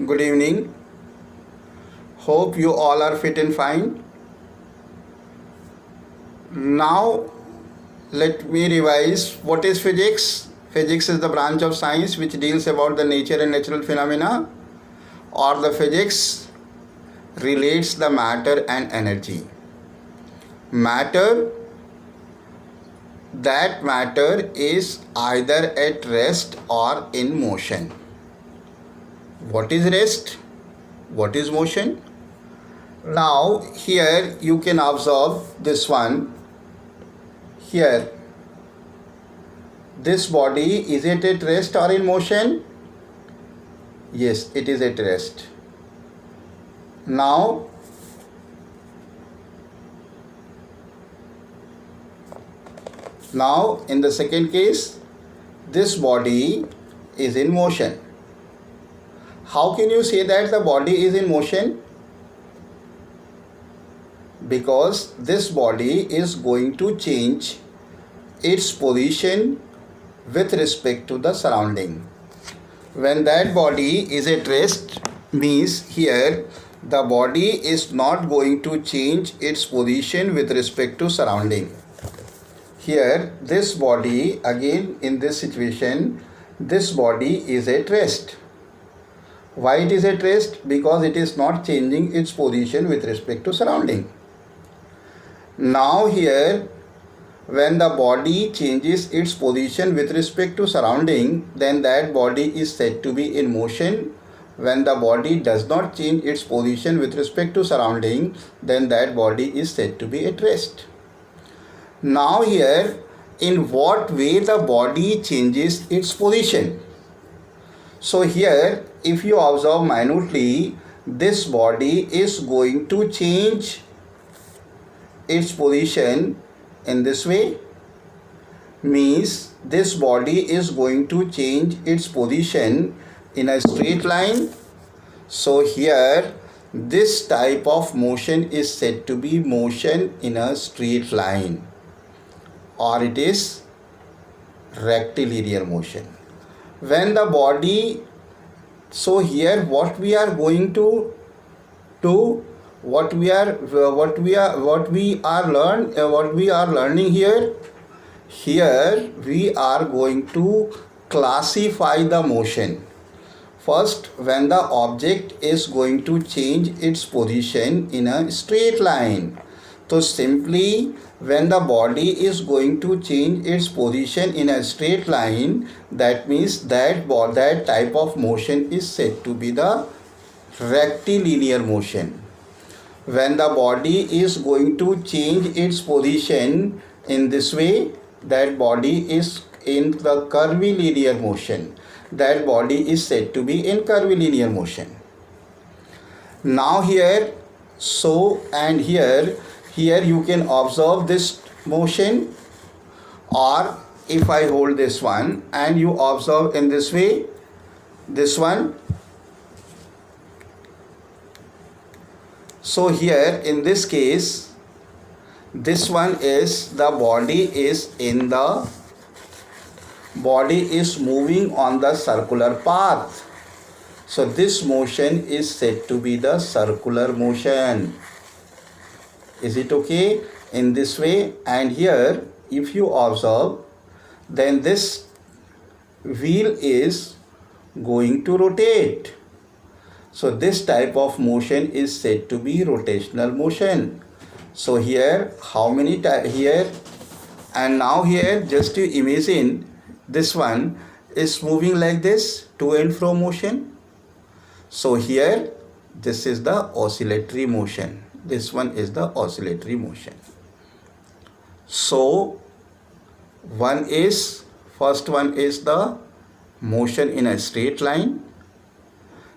Good evening. Hope you all are fit and fine. Now, let me revise what is physics. Physics is the branch of science which deals about the nature and natural phenomena, or the physics relates the matter and energy. Matter, that matter is either at rest or in motion. What is rest? What is motion? Now here you can observe this one. Here, this body, is it at rest or in motion? Yes, it is at rest. Now in the second case, this body is in motion. How can you say that the body is in motion? Because this body is going to change its position with respect to the surrounding. When that body is at rest, means here the body is not going to change its position with respect to surrounding. Here this body, again in this situation, this body is at rest. Why it is at rest? Because it is not changing its position with respect to surrounding. Now here, when the body changes its position with respect to surrounding, then that body is said to be in motion. When the body does not change its position with respect to surrounding, then that body is said to be at rest. Now here, in what way the body changes its position? So here, if you observe minutely, this body is going to change its position in this way. Means this body is going to change its position in a straight line. So here this type of motion is said to be motion in a straight line, or it is rectilinear motion. When the body, so here what we are going to do, what we are learning here we are going to classify the motion. First, when the object is going to change its position in a straight line, so simply when the body is going to change its position in a straight line, that means that type of motion is said to be the rectilinear motion. When the body is going to change its position in this way, that body is in the curvilinear motion. That body is said to be in curvilinear motion. Now here, so and here you can observe this motion, or if I hold this one and you observe in this way, this one. So here in this case, this one is the body is moving on the circular path. So this motion is said to be the circular motion. Is it okay? In this way, and here if you observe, then this wheel is going to rotate. So this type of motion is said to be rotational motion. So here how many here, and now here just to imagine this one is moving like this, to and fro motion. So here this is the oscillatory motion. This one is the oscillatory motion. So first one is the motion in a straight line.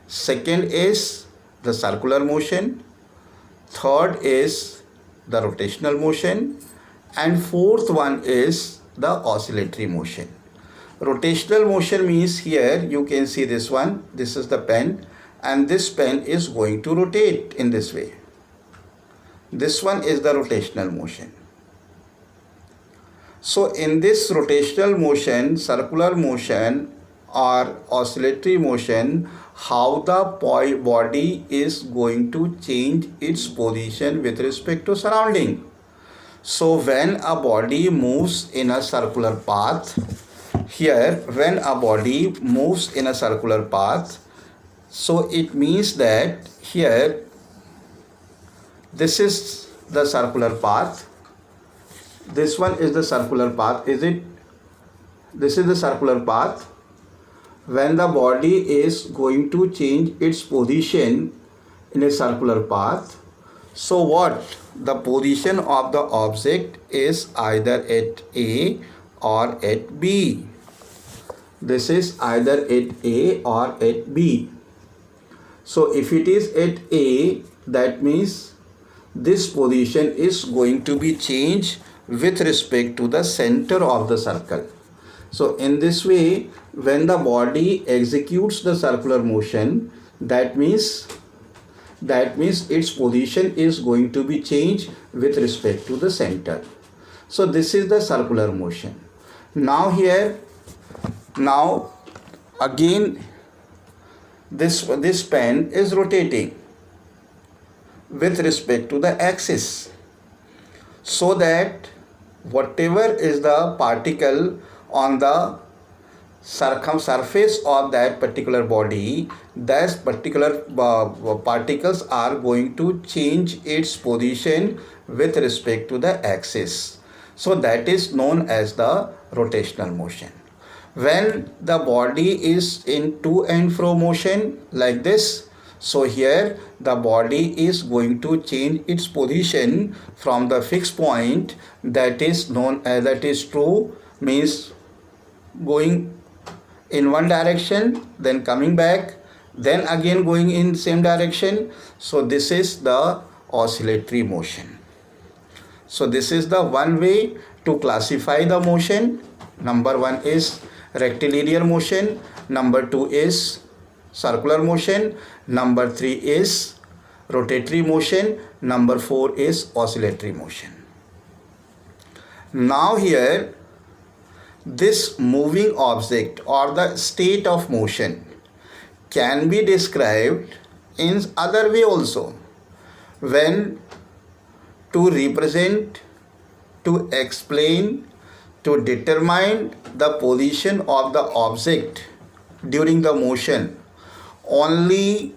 Second is the circular motion. Third is the rotational motion. And fourth one is the oscillatory motion. Rotational motion means here you can see this one. This is the pen, and this pen is going to rotate in this way. This one is the rotational motion. So in this rotational motion, circular motion, or oscillatory motion, how the body is going to change its position with respect to surrounding. So when a body moves in a circular path, here when a body moves in a circular path, so it means that here this is the circular path, this one is the circular path, is it? This is the circular path. When the body is going to change its position in a circular path, so what? The position of the object is either at A or at B. This is either at A or at B. So if it is at A, that means this position is going to be changed with respect to the center of the circle. So in this way, when the body executes the circular motion, that means its position is going to be changed with respect to the center. So this is the circular motion. Now here, now again this pen is rotating with respect to the axis, so that whatever is the particle on the surface of that particular body, that particular particles are going to change its position with respect to the axis. So that is known as the rotational motion. When the body is in to and fro motion like this, so here the body is going to change its position from the fixed point, that is known as, that is true, means going in one direction, then coming back, then again going in same direction. So this is the oscillatory motion. So this is the one way to classify the motion. Number one is rectilinear motion, number two is circular motion, number three is rotatory motion, number four is oscillatory motion. Now here, this moving object or the state of motion can be described in other way also. When to represent, to explain, to determine the position of the object during the motion, only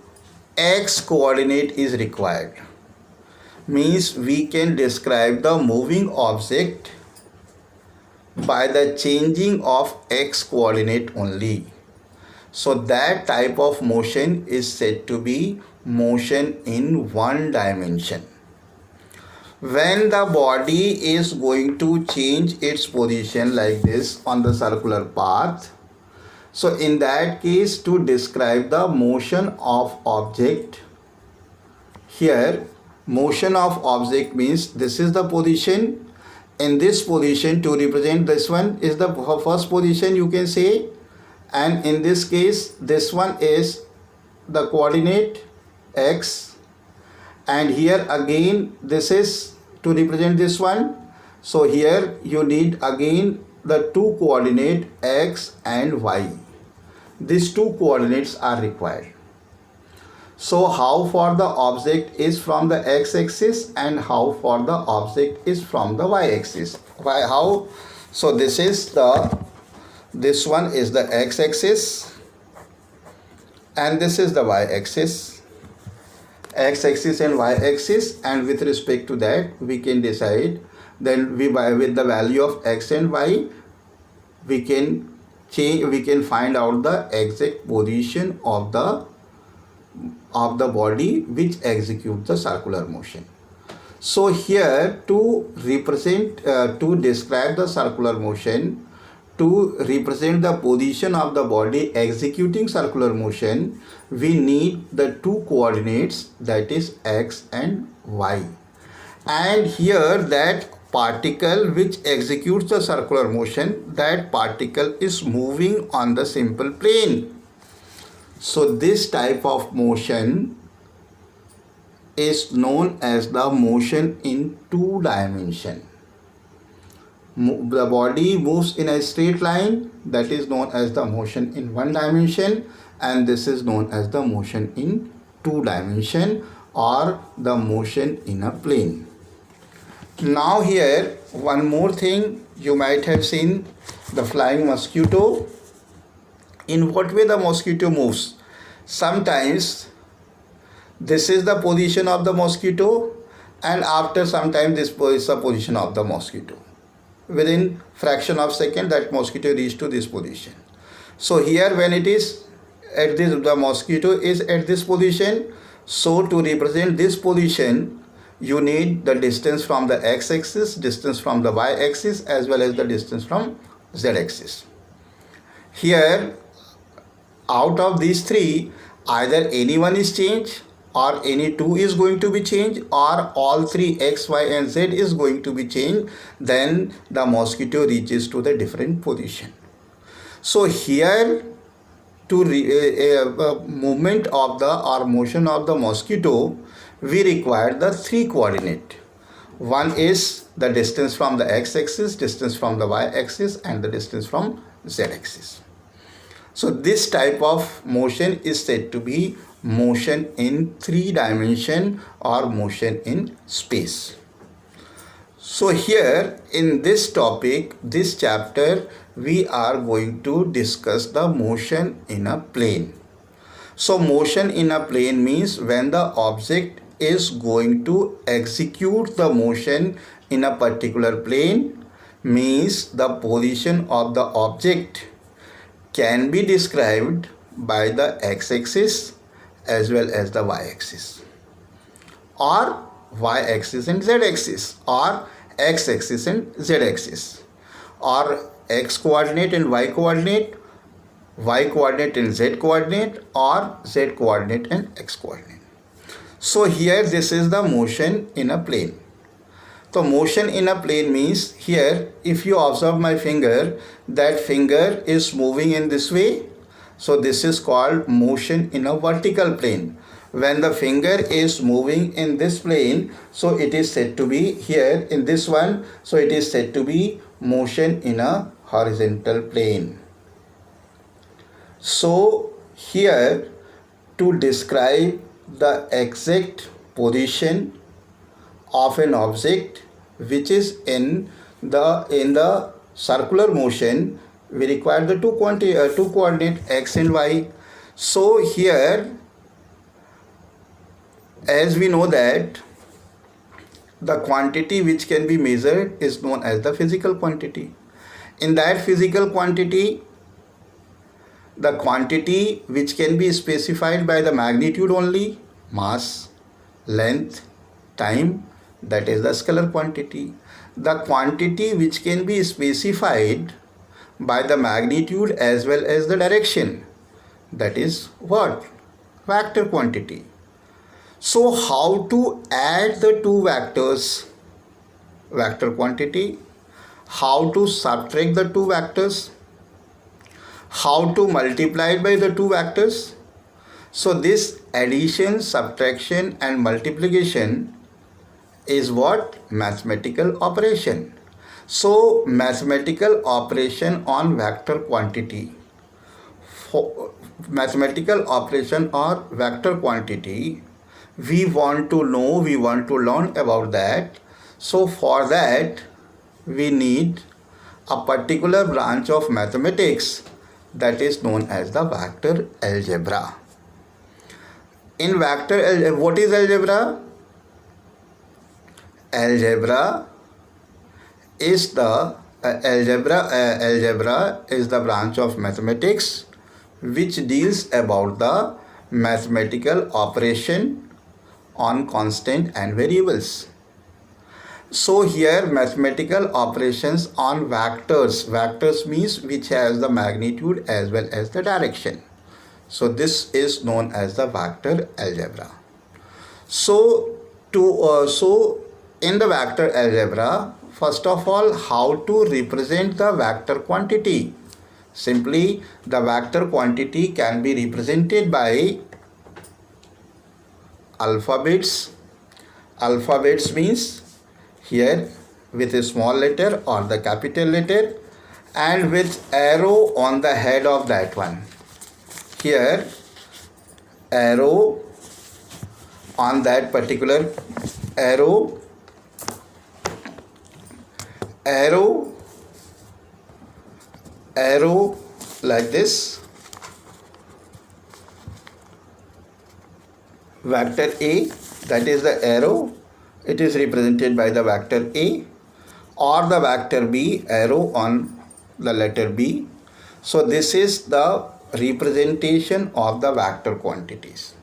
x coordinate is required. Means we can describe the moving object by the changing of x coordinate only. So that type of motion is said to be motion in one dimension. When the body is going to change its position like this on the circular path, so in that case, to describe the motion of object, here motion of object means this is the position. In this position, to represent this one is the first position, you can say, and in this case this one is the coordinate x, and here again this is to represent this one. So here you need again the two coordinate x and y. These two coordinates are required. So how far the object is from the x-axis and how far the object is from the y-axis. How? So this one is the x-axis and this is the y-axis. X-axis and y-axis, and with respect to that we can decide, then with the value of x and y we can find out the exact position of the body which executes the circular motion. So here to represent, to describe the circular motion, to represent the position of the body executing circular motion, we need the two coordinates, that is x and y. And here that particle which executes the circular motion, that particle is moving on the simple plane. So this type of motion is known as the motion in two dimension. The body moves in a straight line, that is known as the motion in one dimension, and this is known as the motion in two dimension or the motion in a plane. Now here one more thing, you might have seen the flying mosquito. In what way the mosquito moves? Sometimes this is the position of the mosquito, and after some time this is the position of the mosquito. Within fraction of second that mosquito reach to this position. So here when it is at this, the mosquito is at this position, so to represent this position you need the distance from the x-axis, distance from the y-axis, as well as the distance from z-axis. Here out of these three, either any one is changed, or any two is going to be changed, or all three x, y and z is going to be changed, then the mosquito reaches to the different position. So here to movement of the or motion of the mosquito, we require the three coordinate. One is the distance from the x-axis, distance from the y-axis, and the distance from z-axis. So this type of motion is said to be motion in three dimension or motion in space. So here in this topic, this chapter, we are going to discuss the motion in a plane. So motion in a plane means when the object is going to execute the motion in a particular plane, means the position of the object can be described by the x-axis as well as the y-axis, or y-axis and z-axis, or x-axis and z-axis, or x-coordinate and y-coordinate, y-coordinate and z-coordinate, or z-coordinate and x-coordinate. So here this is the motion in a plane. So motion in a plane means here if you observe my finger, that finger is moving in this way. So this is called motion in a vertical plane. When the finger is moving in this plane, so it is said to be here in this one, so it is said to be motion in a horizontal plane. So here to describe the exact position of an object which is in the circular motion, we require the two coordinate x and y. So here, as we know that the quantity which can be measured is known as the physical quantity. In that physical quantity, the quantity which can be specified by the magnitude only, mass, length, time, that is the scalar quantity. The quantity which can be specified by the magnitude as well as the direction, that is what? Vector quantity. So how to add the two vectors? Vector quantity. How to subtract the two vectors? How to multiply it by the two vectors? So this addition, subtraction and multiplication is what? Mathematical operation. So mathematical operation on vector quantity. For mathematical operation or vector quantity, we want to know, we want to learn about that. So for that we need a particular branch of mathematics that is known as the vector algebra. In vector, what is algebra? Algebra is the algebra is the branch of mathematics which deals about the mathematical operation on constant and variables. So here mathematical operations on vectors. Vectors means which has the magnitude as well as the direction. So this is known as the vector algebra. So in the vector algebra, first of all, how to represent the vector quantity? Simply the vector quantity can be represented by alphabets. Alphabets means here with a small letter or the capital letter, and with arrow on the head of that one. Here arrow on that particular arrow like this, vector A, that is the arrow, it is represented by the vector A, or the vector B, arrow on the letter B. So this is the representation of the vector quantities.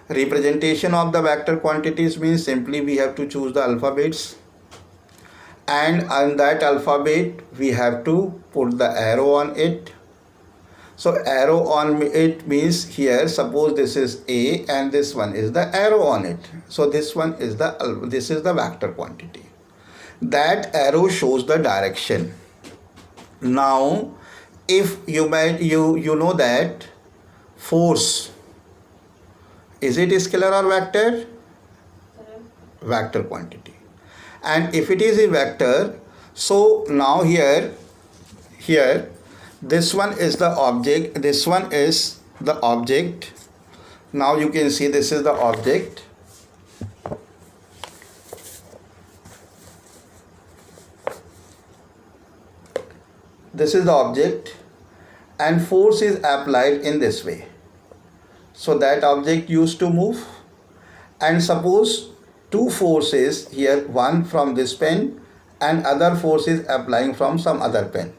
Representation of the vector quantities means simply we have to choose the alphabets, and on that alphabet we have to put the arrow on it. So arrow on it means here suppose this is A and this one is the arrow on it. So this is the vector quantity. That arrow shows the direction. Now if you know that force, is it scalar or vector? Vector quantity. And if it is a vector, so now here this one is the object, this one is the object. Now you can see this is the object. This is the object, and force is applied in this way. So that object used to move, and suppose two forces here, one from this pen and other force is applying from some other pen.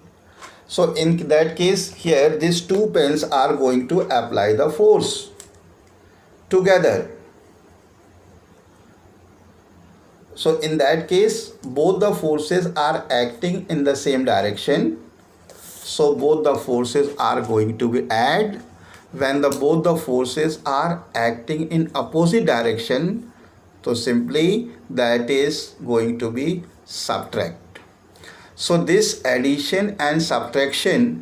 So in that case here these two pens are going to apply the force together. So in that case both the forces are acting in the same direction. So both the forces are going to be add. When both the forces are acting in opposite direction, so simply that is going to be subtract. So this addition and subtraction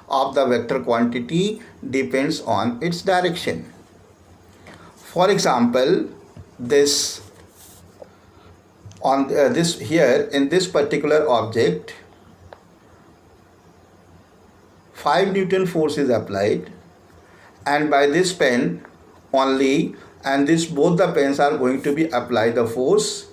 of the vector quantity depends on its direction. For example, this here in this particular object 5 Newton force is applied, and by this pen only, and both the pens are going to be apply the force.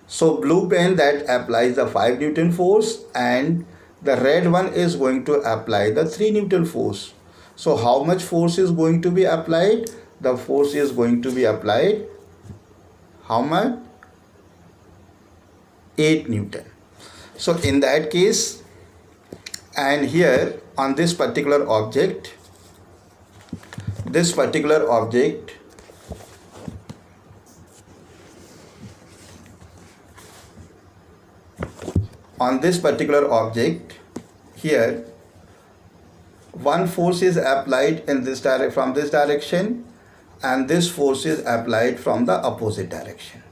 So blue pen that applies the 5 Newton force, and the red one is going to apply the 3 Newton force. So how much force is going to be applied? The force is going to be applied how much? 8 Newton. So in that case, and here on this particular object here one force is applied in this from this direction, and this force is applied from the opposite direction.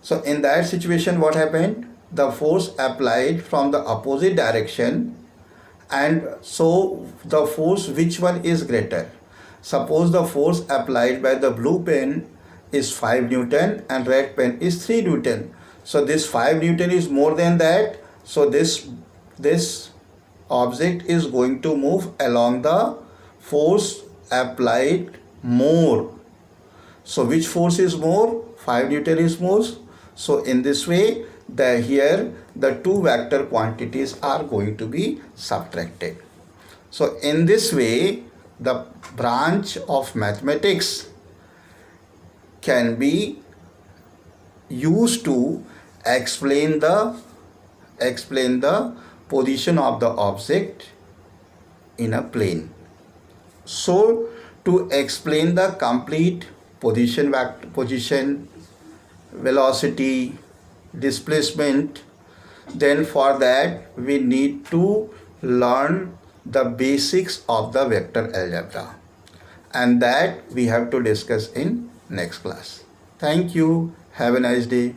So in that situation what happened? The force applied from the opposite direction, and so the force, which one is greater? Suppose the force applied by the blue pen is 5 Newton and red pen is 3 Newton. So this 5 Newton is more than that. So this object is going to move along the force applied more. So which force is more? 5 Newton is more. So in this way, here the two vector quantities are going to be subtracted. So in this way, the branch of mathematics can be used to explain the position of the object in a plane. So to explain the complete position, velocity, displacement, then for that we need to learn the basics of the vector algebra, and that we have to discuss in next class. Thank you. Have a nice day.